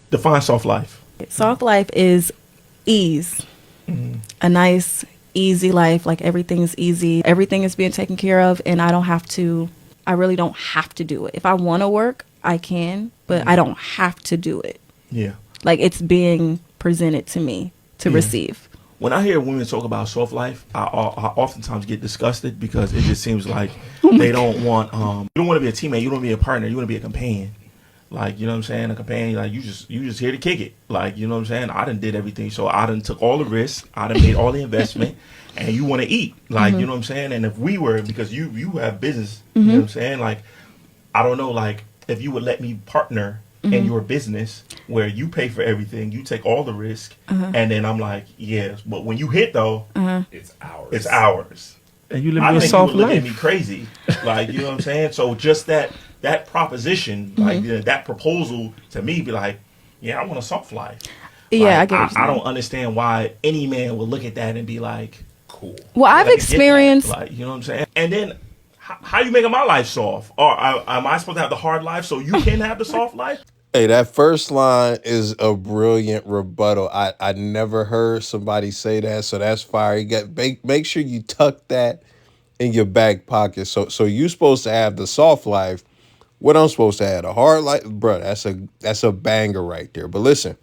Define soft life. Soft life is ease. A nice, easy life. Like everything is easy. Everything is being taken care of, and I really don't have to do it. If I want to work, I can, but I don't have to do it. Yeah. Like it's being presented to me to receive. When I hear women talk about soft life, I oftentimes get disgusted because it just seems like they don't want, you don't want to be a teammate, you don't want to be a partner, you want to be a companion. Like, you know what I'm saying? A companion, like you just here to kick it. Like, you know what I'm saying? I done did everything. So I done took all the risks. I done made all the investment. And you want to eat. Like, you know what I'm saying? And if we were, because you have business, you know what I'm saying? Like, I don't know, like, if you would let me partner in your business where you pay for everything, you take all the risk. And then I'm like, yes. But when you hit, though, it's ours. It's ours. And you live I your think soft you would look life. at me crazy. Like, you know what I'm saying? So just that proposition, like that proposal to me be like, yeah, I want a soft life. Yeah, Like, I get what you're I don't saying. understand why any man would look at that and be like, cool. Well, I've Let me get that. experienced. Like, you know what I'm saying? And then how you making my life soft? Or am I supposed to have the hard life so you can have the soft life? Hey, that first line is a brilliant rebuttal. I never heard somebody say that, so that's fire. You make sure you tuck that in your back pocket. So you supposed to have the soft life. What I'm supposed to have, the hard life, bro. That's a banger right there. But listen,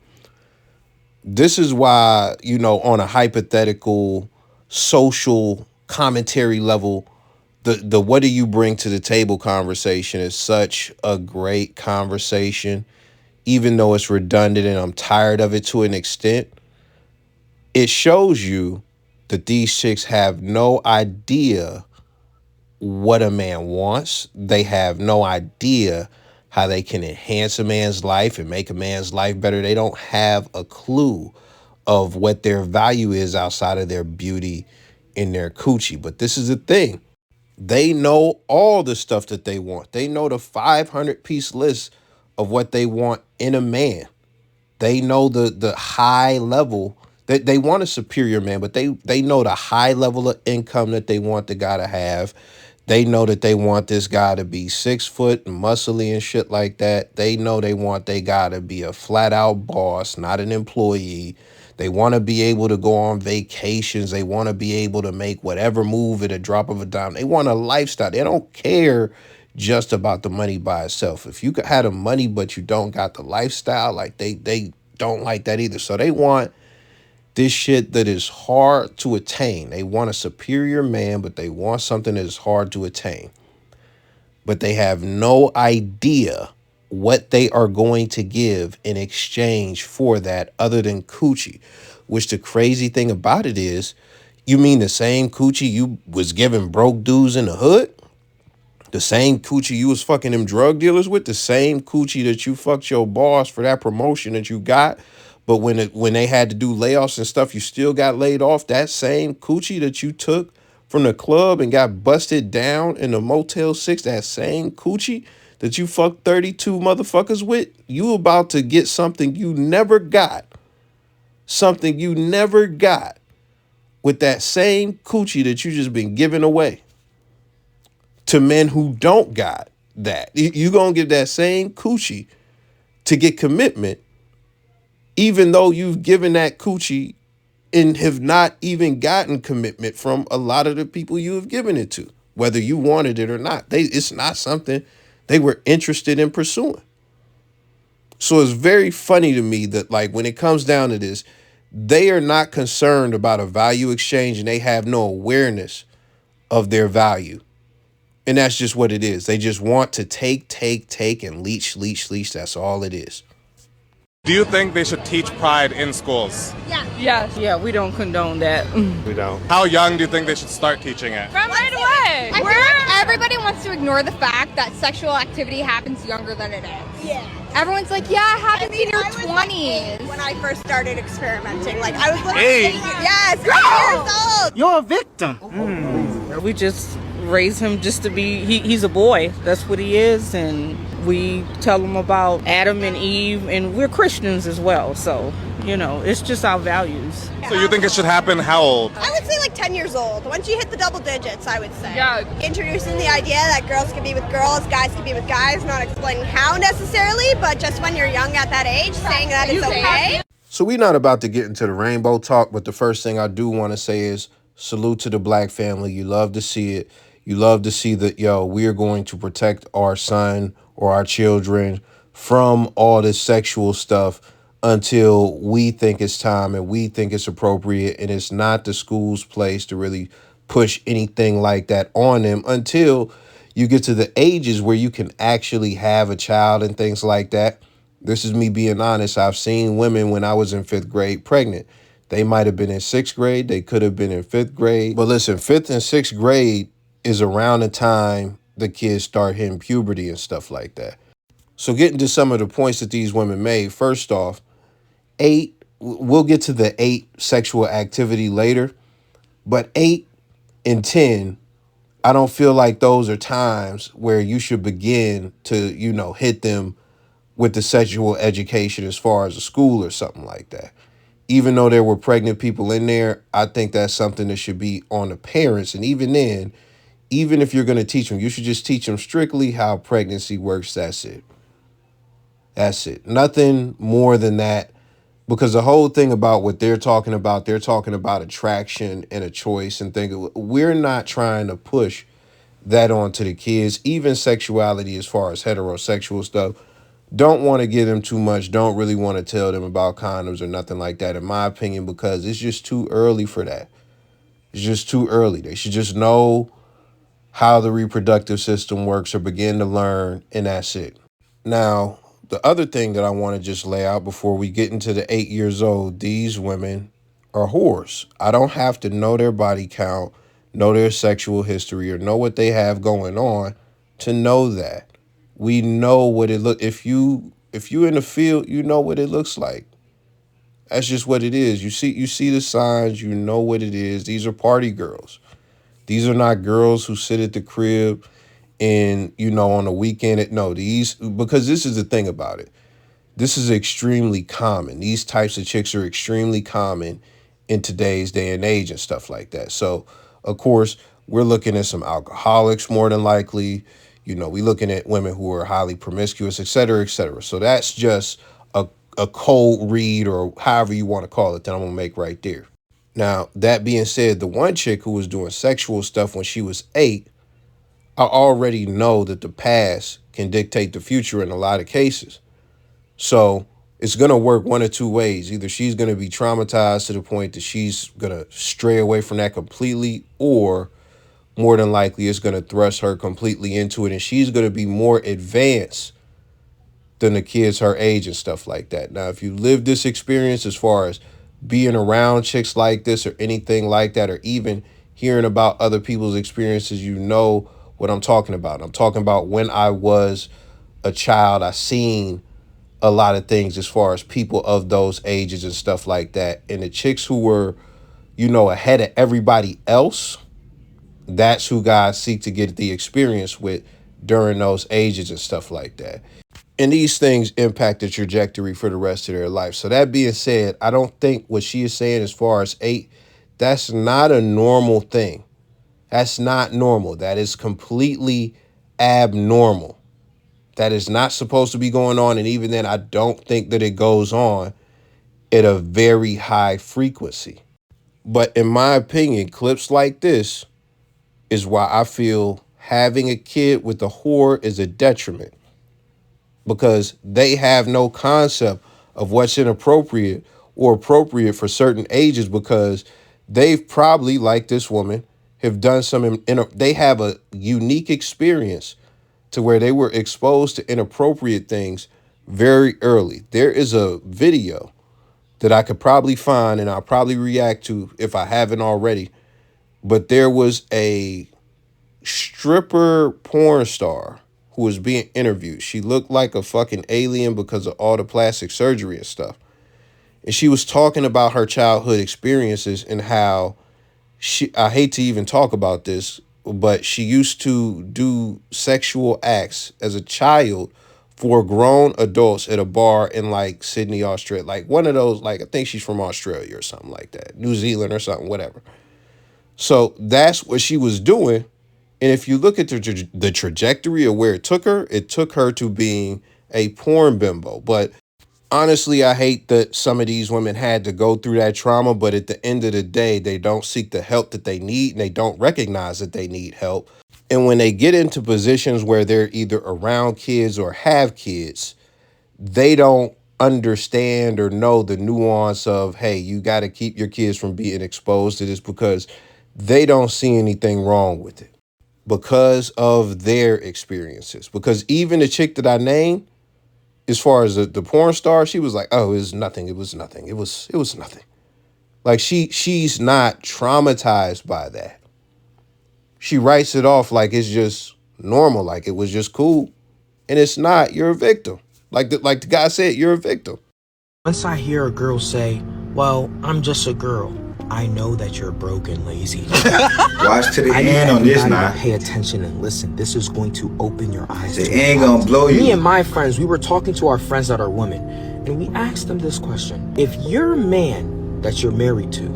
this is why, you know, on a hypothetical social commentary level, the what do you bring to the table conversation is such a great conversation, even though it's redundant and I'm tired of it to an extent. It shows you that these chicks have no idea what a man wants. They have no idea how they can enhance a man's life and make a man's life better. They don't have a clue of what their value is outside of their beauty and their coochie. But this is the thing. They know all the stuff that they want. They know the 500-piece list of what they want in a man. They know the high level that they want a superior man, but they know the high level of income that they want the guy to have. They know that they want this guy to be 6 foot and muscly and shit like that. They know they want they guy to be a flat out boss, not an employee. They want to be able to go on vacations. They want to be able to make whatever move at a drop of a dime. They want a lifestyle. They don't care just about the money by itself. If you had the money but you don't got the lifestyle, like they don't like that either. So they want this shit that is hard to attain. They want a superior man, but they want something that is hard to attain. But they have no idea what they are going to give in exchange for that other than coochie. Which the crazy thing about it is, you mean the same coochie you was giving broke dudes in the hood? The same coochie you was fucking them drug dealers with? The same coochie that you fucked your boss for that promotion that you got? But when they had to do layoffs and stuff, you still got laid off? That same coochie that you took from the club and got busted down in the Motel 6, that same coochie that you fucked 32 motherfuckers with, you about to get something you never got. Something you never got with that same coochie that you just been giving away to men who don't got that. You gonna give that same coochie to get commitment, even though you've given that coochie and have not even gotten commitment from a lot of the people you have given it to, whether you wanted it or not. It's not something they were interested in pursuing. So it's very funny to me that, like, when it comes down to this, they are not concerned about a value exchange and they have no awareness of their value. And that's just what it is. They just want to take, and leech. That's all it is. Do you think they should teach pride in schools? Yes. Yeah, we don't condone that. We don't. How young do you think they should start teaching it? From right away. I feel like everybody wants to ignore the fact that sexual activity happens younger than it is. Yeah. Everyone's like, yeah, it happens in your 20s. When I first started experimenting, like I was Hey. yes, 8 years old. You're a victim. We just raise him just to be, he's a boy. That's what he is. And We tell them about Adam and Eve, and we're Christians as well. So, it's just our values. So you think it should happen how old? I would say like 10 years old. Once you hit the double digits, I would say. Yeah. Introducing the idea that girls can be with girls, guys can be with guys, not explaining how necessarily, but just when you're young at that age, saying that it's okay. So we're not about to get into the rainbow talk, but the first thing I do want to say is salute to the black family. You love to see it. You love to see that, we are going to protect our son or our children from all this sexual stuff until we think it's time and we think it's appropriate. And it's not the school's place to really push anything like that on them until you get to the ages where you can actually have a child and things like that. This is me being honest. I've seen women when I was in 5th grade pregnant. They might have been in 6th grade. They could have been in 5th grade. But listen, 5th and 6th grade is around the time the kids start hitting puberty and stuff like that. So getting to some of the points that these women made, first off, we'll get to the 8 sexual activity later, but 8 and 10, I don't feel like those are times where you should begin to, hit them with the sexual education as far as a school or something like that. Even though there were pregnant people in there, I think that's something that should be on the parents. And even then, even if you're going to teach them, you should just teach them strictly how pregnancy works. That's it. That's it. Nothing more than that. Because the whole thing about what they're talking about attraction and a choice and things. We're not trying to push that onto the kids. Even sexuality as far as heterosexual stuff. Don't want to give them too much. Don't really want to tell them about condoms or nothing like that, in my opinion, because it's just too early for that. It's just too early. They should just know how the reproductive system works or begin to learn, and that's it. Now, the other thing that I want to just lay out before we get into the 8 years old, these women are whores. I don't have to know their body count, know their sexual history, or know what they have going on to know that. We know what it look. If you in the field, you know what it looks like. That's just what it is. You see the signs. You know what it is. These are party girls. These are not girls who sit at the crib and on the weekend. Because this is the thing about it. This is extremely common. These types of chicks are extremely common in today's day and age and stuff like that. So, of course, we're looking at some alcoholics more than likely. We looking at women who are highly promiscuous, et cetera, et cetera. So that's just a cold read or however you want to call it that I'm going to make right there. Now, that being said, the one chick who was doing sexual stuff when she was 8, I already know that the past can dictate the future in a lot of cases. So it's going to work one of two ways. Either she's going to be traumatized to the point that she's going to stray away from that completely, or more than likely it's going to thrust her completely into it, and she's going to be more advanced than the kids her age and stuff like that. Now, if you live this experience as far as being around chicks like this or anything like that, or even hearing about other people's experiences, you know what I'm talking about. I'm talking about when I was a child, I seen a lot of things as far as people of those ages and stuff like that. And the chicks who were, ahead of everybody else, that's who guys seek to get the experience with during those ages and stuff like that. And these things impact the trajectory for the rest of their life. So that being said, I don't think what she is saying as far as 8, that's not a normal thing. That's not normal. That is completely abnormal. That is not supposed to be going on. And even then, I don't think that it goes on at a very high frequency. But in my opinion, clips like this is why I feel having a kid with a whore is a detriment, because they have no concept of what's inappropriate or appropriate for certain ages, because they've probably, like this woman, have done they have a unique experience to where they were exposed to inappropriate things very early. There is a video that I could probably find and I'll probably react to if I haven't already, but there was a stripper porn star who was being interviewed. She looked like a fucking alien because of all the plastic surgery and stuff. And she was talking about her childhood experiences and how I hate to even talk about this, but she used to do sexual acts as a child for grown adults at a bar in like Sydney, Australia. Like one of those, like I think she's from Australia or something like that. New Zealand or something, whatever. So that's what she was doing. And if you look at the trajectory of where it took her to being a porn bimbo. But honestly, I hate that some of these women had to go through that trauma, but at the end of the day, they don't seek the help that they need and they don't recognize that they need help. And when they get into positions where they're either around kids or have kids, they don't understand or know the nuance of, hey, you got to keep your kids from being exposed to this because they don't see anything wrong with it because of their experiences. Because even the chick that I named, as far as the porn star, she was like, oh, it was nothing. It was nothing. It was nothing. Like she's not traumatized by that. She writes it off like it's just normal, like it was just cool. And it's not. You're a victim. Like the guy said, you're a victim. Once I hear a girl say, well, I'm just a girl, I know that you're broke and lazy. Watch to the end on this now. Pay attention and listen. This is going to open your eyes. It ain't gonna blow you. Me and my friends, we were talking to our friends that are women, and we asked them this question. If your man that you're married to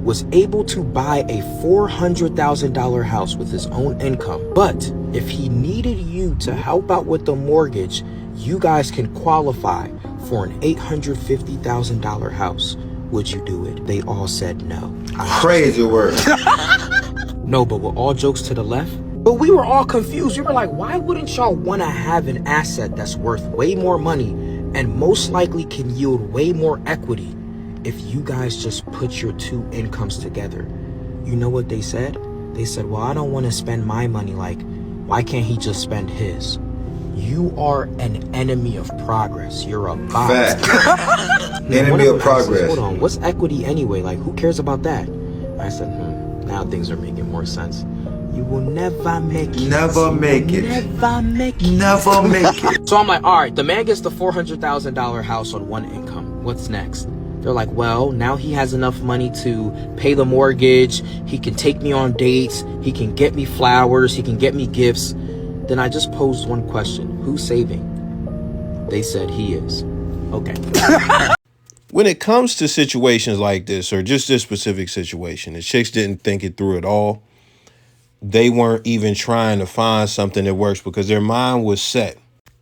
was able to buy a $400,000 house with his own income, but if he needed you to help out with the mortgage, you guys can qualify for an $850,000 house, would you do it? They all said no. Crazy word. No, but with all jokes to the left, but we were all confused. We were like, why wouldn't y'all want to have an asset that's worth way more money and most likely can yield way more equity if you guys just put your two incomes together? You know what they said? They said, well, I don't want to spend my money. Like, why can't he just spend his? You are an enemy of progress. You're a bot. Fact. Enemy of progress. Says, hold on, what's equity anyway? Like, who cares about that? I said, now things are making more sense. You will never make it. Never make it. Never make it. Never make it. So I'm like, all right, the man gets the $400,000 house on one income. What's next? They're like, well, now he has enough money to pay the mortgage. He can take me on dates. He can get me flowers. He can get me gifts. Then I just posed one question. Who's saving? They said he is. Okay. When it comes to situations like this, or just this specific situation, the chicks didn't think it through at all. They weren't even trying to find something that works because their mind was set.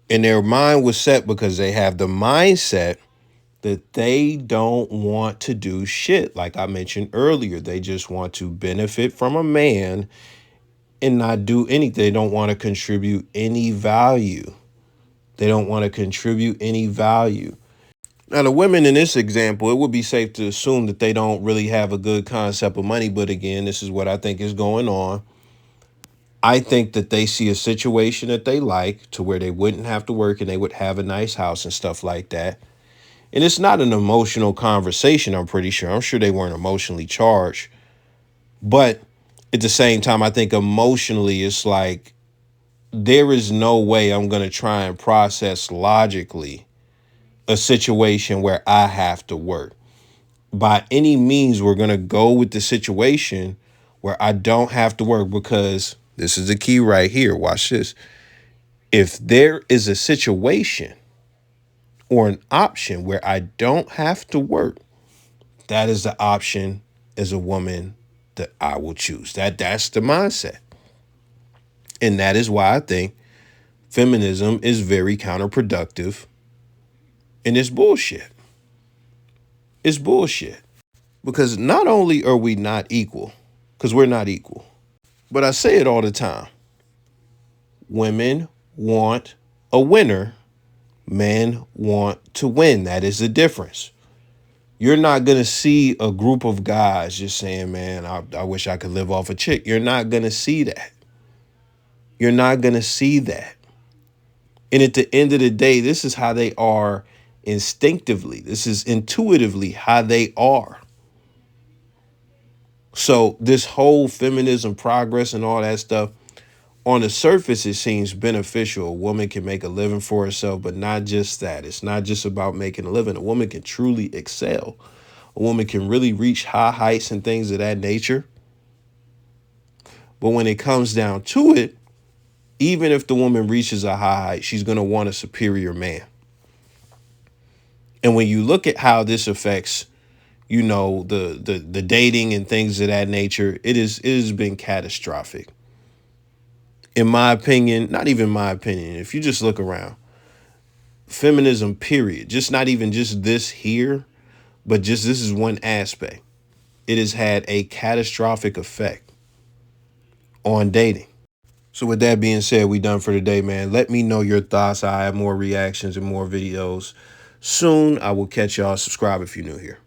And their mind was set because they have the mindset that they don't want to do shit. Like I mentioned earlier, they just want to benefit from a man and not do anything. They don't want to contribute any value. They don't want to contribute any value. Now, the women in this example, it would be safe to assume that they don't really have a good concept of money. But again, this is what I think is going on. I think that they see a situation that they like to where they wouldn't have to work and they would have a nice house and stuff like that. And it's not an emotional conversation, I'm pretty sure. I'm sure they weren't emotionally charged. But at the same time, I think emotionally, it's like there is no way I'm going to try and process logically a situation where I have to work. By any means, we're going to go with the situation where I don't have to work, because this is the key right here. Watch this. If there is a situation or an option where I don't have to work, that is the option as a woman that I will choose. That's the mindset. And that is why I think feminism is very counterproductive. And it's bullshit. It's bullshit. Because not only are we not equal, because we're not equal, but I say it all the time. Women want a winner. Men want to win. That is the difference. You're not going to see a group of guys just saying, man, I wish I could live off a chick. You're not going to see that. You're not going to see that. And at the end of the day, this is how they are instinctively. This is intuitively how they are. So this whole feminism, progress, and all that stuff, on the surface, it seems beneficial. A woman can make a living for herself, but not just that. It's not just about making a living. A woman can truly excel. A woman can really reach high heights and things of that nature. But when it comes down to it, even if the woman reaches a high height, she's going to want a superior man. And when you look at how this affects, you know, the dating and things of that nature, it has been catastrophic. In my opinion, not even my opinion, if you just look around, feminism, period, just not even just this here, but just this is one aspect. It has had a catastrophic effect on dating. So with that being said, we done for today, man. Let me know your thoughts. I have more reactions and more videos soon. I will catch y'all. Subscribe if you're new here.